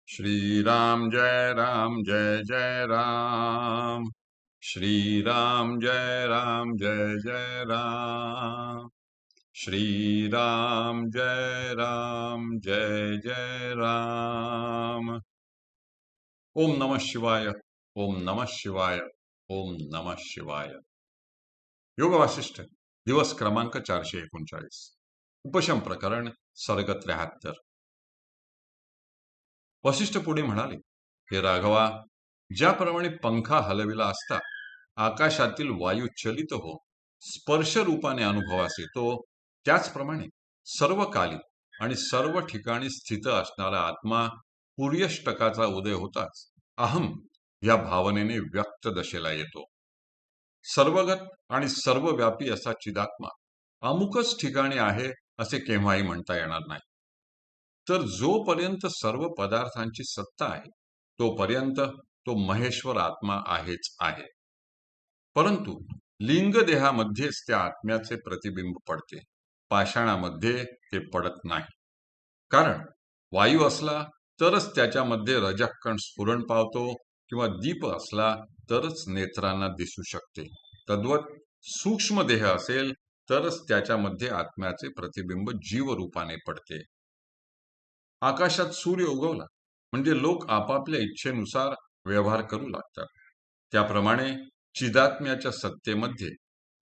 श्रीराम जय जय राम। श्रीराम जय राम। श्रीराम जय राम। ओम नमः शिवाय। ओम नमः शिवाय। ओम नमः शिवाय। योग वासिष्ठ दिवस क्रमांक 439। उपशम प्रकरण सर्ग 73। वसिष्ठ पुढे म्हणाले, हे राघवा, ज्याप्रमाणे पंखा हलविला असता आकाशातील वायू चलित हो स्पर्श रूपाने अनुभवास येतो, त्याचप्रमाणे सर्व काली आणि सर्व ठिकाणी स्थित असणारा आत्मा पुर्यष्टकाचा उदय होताच अहम या भावनेने व्यक्त दशेला येतो. सर्वगत आणि सर्वव्यापी असा चिदात्मा अमुकच ठिकाणी आहे असे केव्हाही म्हणता येणार नाही. तर जोपर्यंत सर्व पदार्थांची सत्ता आहे तोपर्यंत तो महेश्वर आत्मा आहेच आहे. परंतु लिंग देहामध्येच त्या आत्म्याचे प्रतिबिंब पडते, पाषाणामध्ये ते पडत नाही. कारण वायू असला तरच त्याच्यामध्ये रजःकण स्फुरण पावतो किंवा दीप असला तरच नेत्रांना दिसू शकते. तद्वत सूक्ष्म देह असेल तरच त्याच्यामध्ये आत्म्याचे प्रतिबिंब जीवरूपाने पडते. आकाशात सूर्य उगवला म्हणजे लोक आपापल्या इच्छेनुसार व्यवहार करू लागतात. त्याप्रमाणे चिदात्म्याच्या सत्तेमध्ये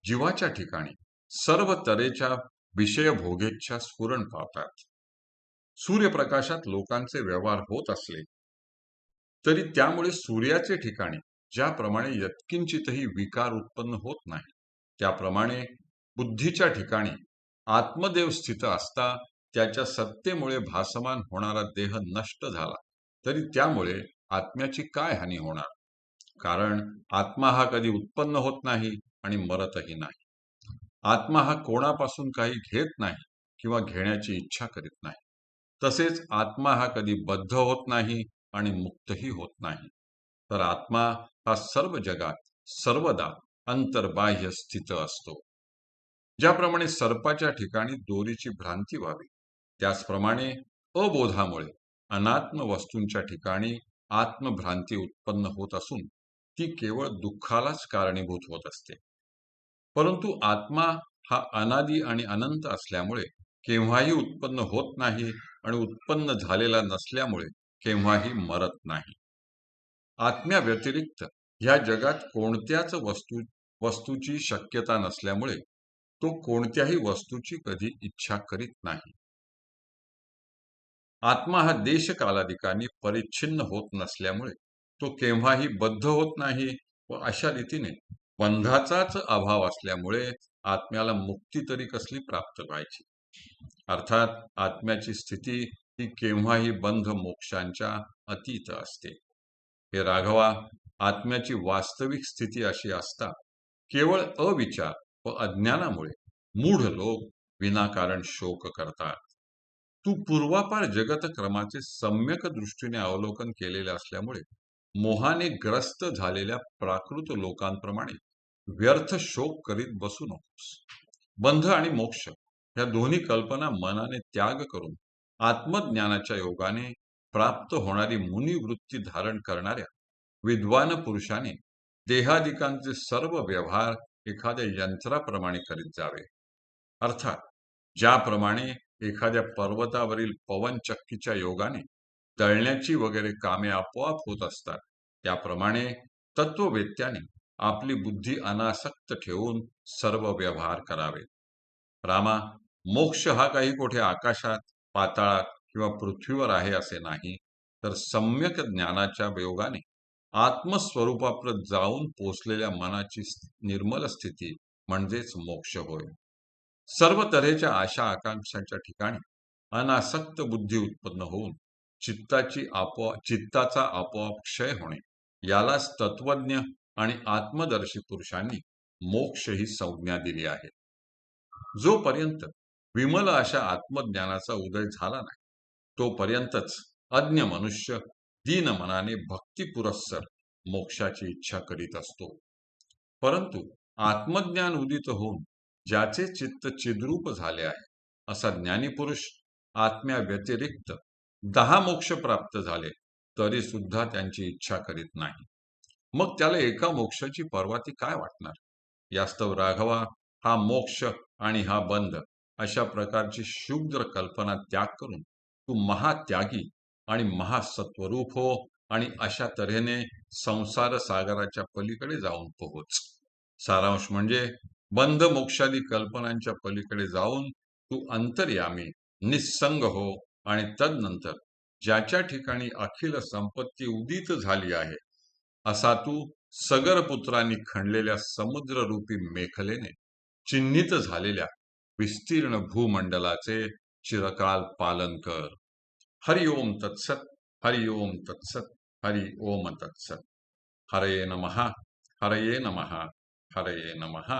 जीवाच्या ठिकाणी सर्व तऱ्हेच्या विषयभोगेच्छा स्फुरण पावतात. सूर्यप्रकाशात लोकांचे व्यवहार होत असले तरी त्यामुळे सूर्याचे ठिकाणी ज्याप्रमाणे यत्किंचितही विकार उत्पन्न होत नाही, त्याप्रमाणे बुद्धीच्या ठिकाणी आत्मदेव स्थित असता त्याच्या सत्तेमुळे भासमान होणारा देह नष्ट झाला तरी त्यामुळे आत्म्याची काय हानी होणार? कारण आत्मा हा कधी उत्पन्न होत नाही आणि मरतही नाही. आत्मा हा कोणापासून काही घेत नाही किंवा घेण्याची इच्छा करीत नाही. तसेच आत्मा हा कधी बद्ध होत नाही आणि मुक्तही होत नाही. तर आत्मा हा सर्व जगात सर्वदा अंतर्बाह्य स्थित असतो. ज्याप्रमाणे सर्पाच्या ठिकाणी दोरीची भ्रांती व्हावी, त्याचप्रमाणे अबोधामुळे अनात्म वस्तूंच्या ठिकाणी आत्मभ्रांती उत्पन्न होत असून ती केवळ दुःखालाच कारणीभूत होत असते. परंतु आत्मा हा अनादी आणि अनंत असल्यामुळे केव्हाही उत्पन्न होत नाही आणि उत्पन्न झालेला नसल्यामुळे केव्हाही मरत नाही. आत्म्या व्यतिरिक्त ह्या जगात कोणत्याच वस्तूची शक्यता नसल्यामुळे तो कोणत्याही वस्तूची कधी इच्छा करीत नाही. आत्मा हा देश कालादिकांनी परिच्छिन्न होत नसल्यामुळे तो केव्हाही बद्ध होत नाही व अशा रीतीने बंधाचाच अभाव असल्यामुळे आत्म्याला मुक्ती तरी कसली प्राप्त व्हायची? अर्थात आत्म्याची स्थिती ही केव्हाही बंध मोक्षांच्या अतीत असते. हे राघवा, आत्म्याची वास्तविक स्थिती अशी असता केवळ अविचार व अज्ञानामुळे मूढ लोक विनाकारण शोक करतात. तू पूर्वापार जगत क्रमाचे सम्यक दृष्टीने अवलोकन केलेले असल्यामुळे मोहाने ग्रस्त झालेल्या प्राकृत लोकांप्रमाणे व्यर्थ शोक करीत बसू नकोस. बंध आणि मोक्ष या दोन्ही कल्पना मनाने त्याग करून आत्मज्ञानाच्या योगाने प्राप्त होणारी मुनिवृत्ती धारण करणाऱ्या विद्वान पुरुषाने देहादिकांचे सर्व व्यवहार एखाद्या यंत्राप्रमाणे करीत जावे. अर्थात ज्याप्रमाणे एखाद्या पर्वतावरील पवनचक्कीच्या योगाने तळण्याची वगैरे कामे आपोआप होत असतात, त्याप्रमाणे तत्ववेत्याने आपली बुद्धी अनासक्त ठेवून सर्व व्यवहार करावे. रामा, मोक्ष हा काही कोठे आकाशात, पाताळात किंवा पृथ्वीवर आहे असे नाही, तर सम्यक ज्ञानाच्या योगाने आत्मस्वरूपाप्रत जाऊन पोचलेल्या मनाची निर्मल स्थिती म्हणजेच मोक्ष होय. सर्व तऱ्हेच्या आशा आकांक्षांच्या ठिकाणी अनासक्त बुद्धी उत्पन्न होऊन चित्ताचा आपोआप क्षय होणे, यालाच तत्वज्ञ आणि आत्मदर्शी पुरुषांनी मोक्ष ही संज्ञा दिली आहे. जोपर्यंत विमल अशा आत्मज्ञानाचा उदय झाला नाही तोपर्यंतच अज्ञ मनुष्य दीन मनाने भक्तिपुरस्सर मोक्षाची इच्छा करीत असतो. परंतु आत्मज्ञान उदित होऊन ज्याचे चित्त चिद्रूप झाले आहे असा ज्ञानी पुरुष आत्म्या व्यतिरिक्त 10 मोक्ष प्राप्त झाले तरी सुद्धा त्यांची इच्छा करीत नाही. मग त्याला एका मोक्षाची पर्वा ती काय वाटणार? यास्तव राघवा, हा मोक्ष आणि हा बंध अशा प्रकारची क्षुद्र कल्पना त्याग करून तू महात्यागी आणि महासत्वरूप हो आणि अशा तऱ्हेने संसार सागराच्या पलीकडे जाऊन पोहोच. सारांश म्हणजे बंध मोक्षादी कल्पनांच्या पलीकडे जाऊन तू अंतर्यामी निस्संग हो आणि तदनंतर ज्याच्या ठिकाणी अखिल संपत्ती उदित झाली आहे असा तू सगर पुत्रांनी खणलेल्या समुद्ररूपी मेखलेने चिन्हित झालेल्या विस्तीर्ण भूमंडलाचे चिरकाल पालन कर. हरि ओम तत्सत. हरि ओम तत्सत. हरि ओम तत्सत. हरये नमः. हरये नमः. हरये नमः.